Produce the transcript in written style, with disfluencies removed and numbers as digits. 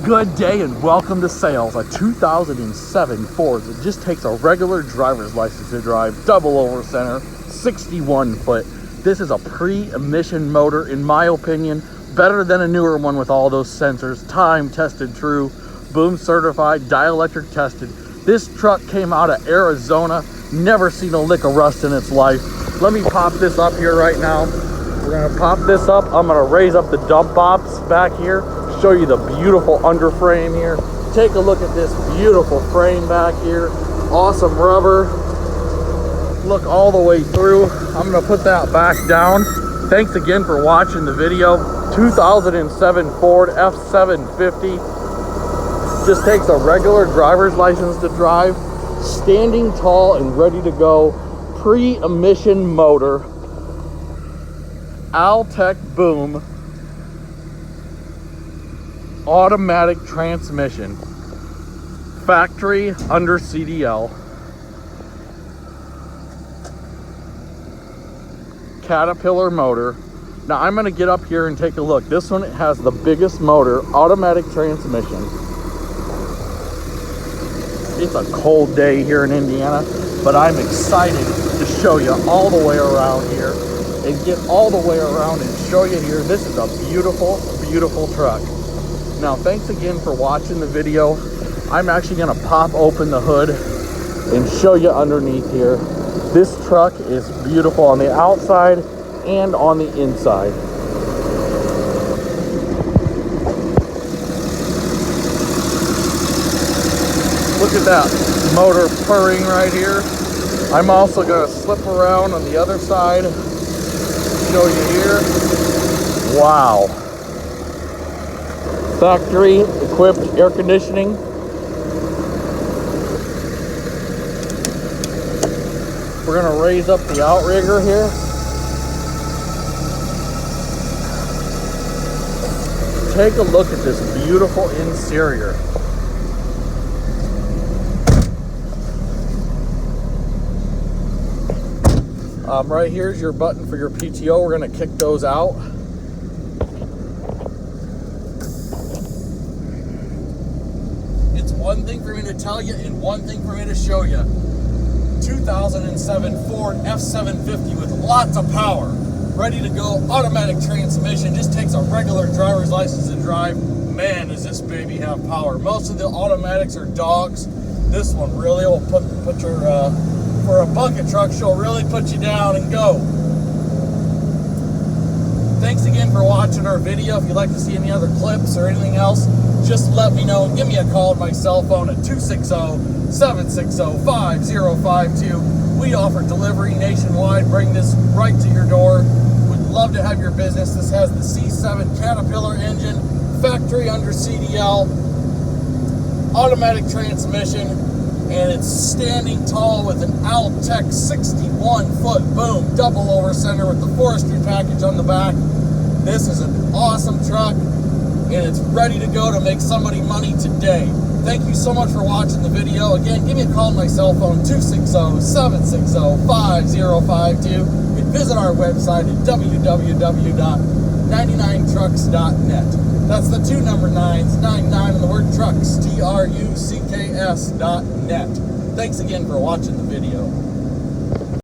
Good day and welcome to sales. A 2007 Ford that just takes a regular driver's license to drive, double over center, 61 foot. This is a pre-emission motor, in my opinion, better than a newer one with all those sensors, time tested, true, boom certified, dielectric tested. This truck came out of Arizona, never seen a lick of rust in its life. Let me pop this up here right now. We're gonna pop this up. I'm gonna raise up the dump box back here, show you the beautiful underframe here. Take a look at this beautiful frame back here. Awesome rubber. Look all the way through. I'm gonna put that back down. Thanks again for watching the video. 2007 Ford F750. Just takes a regular driver's license to drive. Standing tall and ready to go. Pre-emission motor. Altec boom. Automatic transmission, factory under CDL, Caterpillar motor. Now I'm going to get up here and take a look. This one has the biggest motor, automatic transmission. It's a cold day here in Indiana, but I'm excited to show you all the way around here and get all the way around and show you here. This is a beautiful, beautiful truck. Now, thanks again for watching the video. I'm actually gonna pop open the hood and show you underneath here. This truck is beautiful on the outside and on the inside. Look at that motor purring right here. I'm also gonna slip around on the other side, show you here. Wow. Factory equipped air conditioning. We're gonna raise up the outrigger here. Take a look at this beautiful interior. Right here's your button for your PTO. We're gonna kick those out. One thing for me to tell you and one thing for me to show you. 2007 Ford F750 with lots of power, ready to go, automatic transmission, just takes a regular driver's license to drive. Man, does this baby have power. Most of the automatics are dogs. This one really will put your, for a bucket truck, she'll really put you down and go. Thanks again for watching our video. If you'd like to see any other clips or anything else, just let me know. Give me a call on my cell phone at 260-760-5052. We offer delivery nationwide. Bring this right to your door. We'd love to have your business. This has the C7 Caterpillar engine, factory under CDL, automatic transmission, and it's standing tall with an Altec 61-foot boom, double over center with the forestry package on the back. This is an awesome truck, and it's ready to go to make somebody money today. Thank you so much for watching the video. Again, give me a call on my cell phone, 260-760-5052, and visit our website at www.99trucks.net. That's the 2 number 9s, 99 and the word trucks, TRUCKS.net. Thanks again for watching the video.